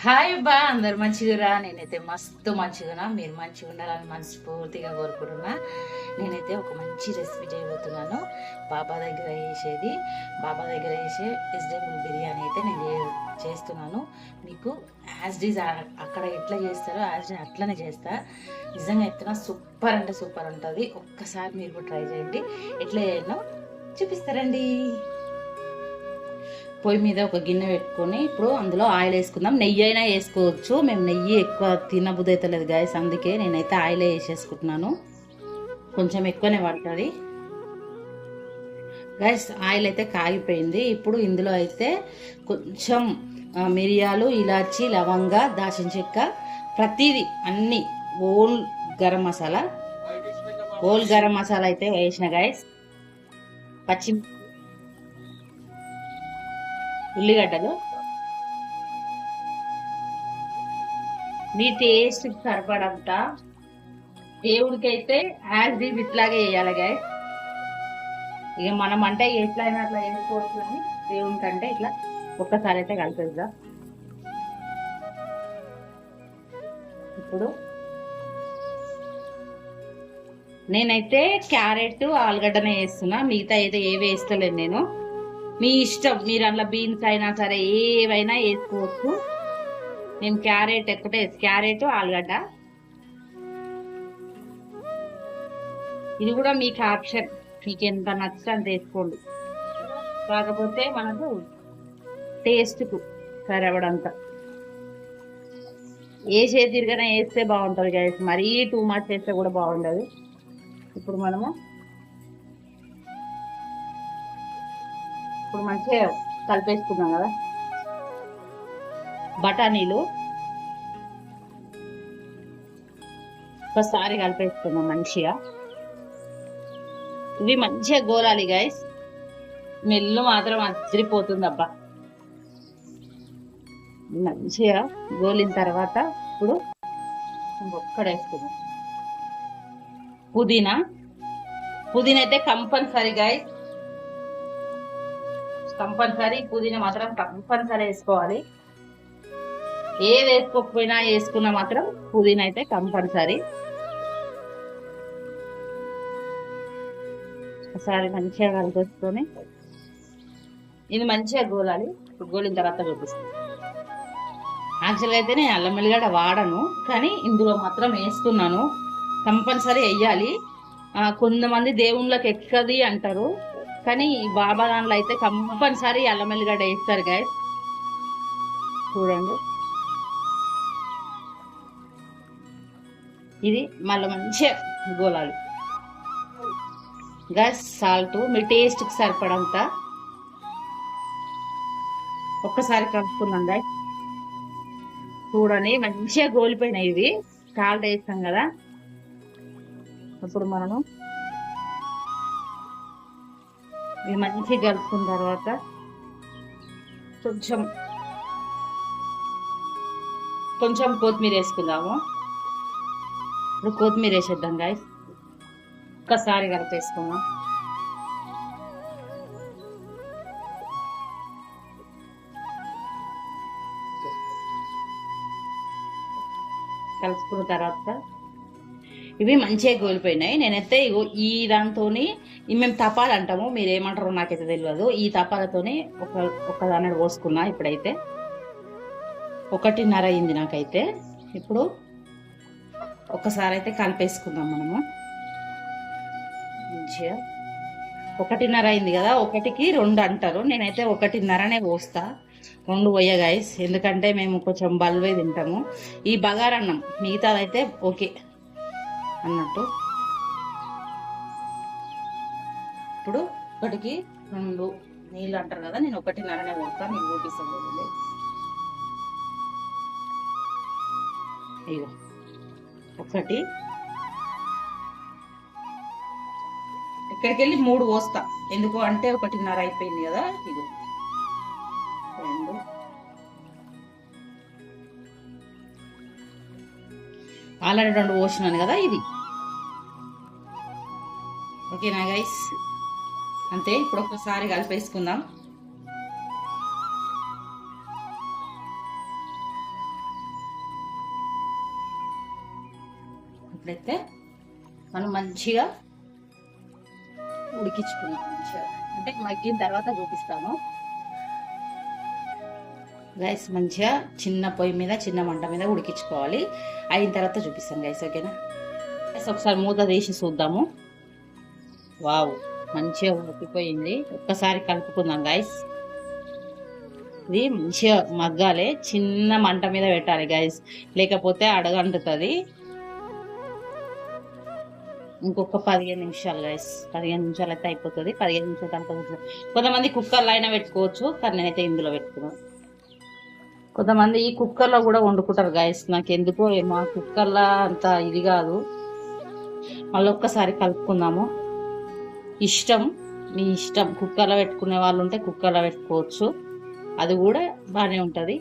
Hi బా అందరు మంచిగా. నేనైతే మస్తు మంచిగా, మీరు మంచిగా ఉండాలని మనస్ఫూర్తిగా కోరుకుంటున్నా. నేనైతే ఒక మంచి రెసిపీ చేయబోతున్నాను. బాబా దగ్గర చేసే వెజిటేబుల్ బిర్యానీ అయితే నేను చేస్తున్నాను. మీకు యాజ్ డీజ్ అక్కడ ఎట్లా చేస్తారో యాజ్ డీజ్ అట్లనే చేస్తా. నిజంగా ఎత్తున సూపర్ అంటే సూపర్ ఉంటుంది. ఒక్కసారి మీరు కూడా ట్రై చేయండి. ఎట్లా చేయనో చూపిస్తారండి. పొయ్యి మీద ఒక గిన్నె పెట్టుకొని ఇప్పుడు అందులో ఆయిల్ వేసుకుందాం. నెయ్యి అయినా వేసుకోవచ్చు. మేము నెయ్యి ఎక్కువ తినబుద్ధి అయితే లేదు గాయస్, అందుకే నేనైతే ఆయిలే వేసేసుకుంటున్నాను. కొంచెం ఎక్కువనే పడుతుంది గాయస్. ఆయిల్ అయితే కాగిపోయింది. ఇప్పుడు ఇందులో అయితే కొంచెం మిరియాలు, ఇలాచి, లవంగ, దాల్చిన చెక్క, ప్రతిదీ అన్ని ఓల్ గరం మసాలా అయితే వేసిన గాయస్. పచ్చి ఉల్లిగడ్డలు మీ టేస్ట్ సరిపడంత. దేవుడికి అయితే యాజ్ డీజ్ ఇట్లాగే వేయాలి గాయస్. ఇక మనం అంటే ఎట్లయినా అట్లా వేసుకోవచ్చు అని దేవునికి అంటే ఇట్లా ఒక్కసారి అయితే కలిపేద్దాం. ఇప్పుడు నేనైతే క్యారెట్, ఆలుగడ్డనే వేస్తున్నా. మిగతా అయితే ఏవి వేస్తలేను నేను. మీ ఇష్టం, మీరు అందులో బీన్స్ అయినా సరే ఏవైనా వేసుకోవచ్చు. నేను క్యారెట్, ఆలుగడ్డ. ఇది కూడా మీకు ఆప్షన్, మీకు ఎంత నచ్చితే అంత వేసుకోండి. కాకపోతే మనకు టేస్ట్కు సరిపడంత ఏ చేతిరిగానే వేస్తే బాగుంటుంది కదా, మరీ టూ మచ్ వేస్తే కూడా బాగుండదు. ఇప్పుడు మంచిగా కలిపేసుకున్నాం కదా. బఠానీలు ఒకసారి కలిపేసుకున్నాం మంచిగా. ఇవి మంచిగా గోలాలి గైస్. మెల్లు మాత్రం అదిరిపోతుంది అబ్బా. మంచిగా గోలిన తర్వాత ఇప్పుడు ఒక్కడేసుకున్నాం పుదీనా అయితే కంపల్సరీ గైస్, కంపల్సరీ. పుదీనా మాత్రం కంపల్సరీ వేసుకోవాలి. ఏది వేసుకోకపోయినా వేసుకున్నా మాత్రం పుదీనా అయితే కంపల్సరీ. ఒకసారి మంచిగా కలిపేసుకొని ఇది మంచిగా గోలాలి. గోలిన తర్వాత చూపిస్తాను. యాక్చువల్గా అయితే నేను అల్లం వెల్లిగడ్డ వాడను, కానీ ఇందులో మాత్రం వేస్తున్నాను. కంపల్సరీ వేయాలి. కొంతమంది దేవుళ్ళకి ఎక్కది అంటారు, కానీ బాబా దాంట్లో అయితే కంపల్సరీ అల్లం వెల్లిగడ్డ వేస్తారు గాయస్. చూడండి, ఇది మళ్ళీ మంచిగా గోలాలి గాయస్. సాల్ట్ మీ టేస్ట్కి సరిపడంత ఒక్కసారి కలుపుకున్నాం గాయస్. చూడండి మంచిగా గోలిపోయినాయి. ఇవి సాల్ట్ వేస్తాం కదా. ఇప్పుడు మనము ఇవి మంచిగా కలుపుకున్న తర్వాత కొంచెం కొత్తిమీర వేసుకుందాము. ఇప్పుడు కొత్తిమీర వేసేద్దాం గాయస్. ఒక్కసారి కలిపేసుకుందాం. కలుపుకున్న తర్వాత ఇవి మంచిగా గోలిపోయినాయి. నేనైతే ఈ దాంతో మేము తపాలు అంటాము, మీరు ఏమంటారో నాకైతే తెలియదు. ఈ తపాలతోనే ఒకదాన్ని పోసుకున్నా. ఇప్పుడైతే 1:30 అయింది నాకైతే. ఇప్పుడు ఒకసారి అయితే కలిపేసుకుందాం మనము మంచిగా. 1:30 అయింది కదా, 1కి 2 అంటారు. నేనైతే 1:30నే పోస్తా, 2 పోయా గైస్. ఎందుకంటే మేము కొంచెం బల్వే తింటాము. ఈ బగారన్నం మిగతాదైతే ఓకే అన్నట్టు. ఇప్పుడు 1కి 2 నీళ్ళు అంటారు కదా, నేను 1:30నే పోస్తా. నీకు చూపిస్తాను. ఇగో 1, ఇక్కడికి వెళ్ళి 3 పోస్తా. ఎందుకు అంటే 1:30 అయిపోయింది కదా. ఇగో 2, ఆల్రెడీ 2 పోసినాను కదా. ఇది ఓకేనా గైస్? అంతే. ఇప్పుడు ఒకసారి కలిపేసుకుందాం. ఇప్పుడైతే మనం మంచిగా ఉడికించుకున్నాం. మంచిగా అంటే మగ్గిన తర్వాత చూపిస్తాను గైస్. మంచిగా చిన్న పొయ్యి మీద చిన్న మంట మీద ఉడికించుకోవాలి. అయిన తర్వాత చూపిస్తాను గైస్, ఓకేనా గైస్? ఒకసారి మూత తీసి చూద్దాము. వావ్, మంచిగా ఉడికిపోయింది. ఒక్కసారి కలుపుకుందాం గైస్. ఇది మంచిగా మగ్గాలి, చిన్న మంట మీద పెట్టాలి గైస్, లేకపోతే అడగంటుతుంది. ఇంకొక 15 నిమిషాలు గైస్, 15 నిమిషాలు అయితే అయిపోతుంది. 15 నిమిషాలు తర్వాత కొంతమంది కుక్కర్లో అయినా పెట్టుకోవచ్చు, కానీ నేనైతే ఇందులో పెట్టుకున్నాను. కొంతమంది ఈ కుక్కర్లో కూడా వండుకుంటారు గైస్. నాకు ఎందుకో మా కుక్కర్లో అంత ఇది కాదు. మళ్ళీ ఒక్కసారి కలుపుకుందాము. ఇష్టం, మీ ఇష్టం. కుక్కర్లో పెట్టుకునే వాళ్ళు ఉంటే కుక్కర్లో పెట్టుకోవచ్చు, అది కూడా బాగానే ఉంటుంది.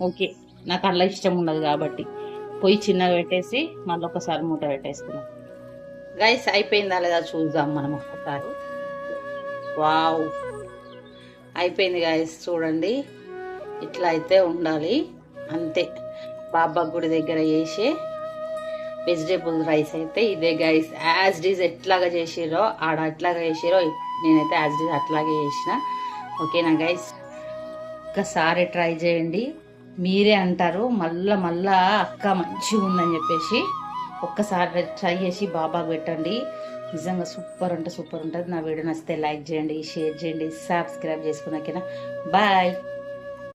ఓకే, నాకు అలా ఇష్టం ఉండదు కాబట్టి పొయ్యి చిన్నగా పెట్టేసి మళ్ళీ ఒకసారి మూట పెట్టేసుకున్నాం గైస్. అయిపోయిందా లేదా చూద్దాం మనం ఒక్కసారి. వావ్, అయిపోయింది గైస్, చూడండి. ఇట్లా అయితే ఉండాలి, అంతే. బాబా గుడి దగ్గర చేసే వెజిటేబుల్ రైస్ అయితే ఇదే గైస్. యాజ్ డీజ్ ఎట్లాగా చేసిరో ఆడ అట్లాగా చేసిరో నేనైతే యాజ్ డీజ్ అట్లాగే చేసిన. ఓకేనా గైస్? ఒక్కసారి ట్రై చేయండి, మీరే అంటారు మళ్ళా అక్క మంచిగా ఉందని చెప్పేసి. ఒక్కసారి ట్రై చేసి బాబాకు పెట్టండి, నిజంగా సూపర్ అంటే సూపర్ ఉంటుంది. నా వీడియో నచ్చితే లైక్ చేయండి, షేర్ చేయండి, సబ్స్క్రైబ్ చేసుకున్నాకేనా. బాయ్.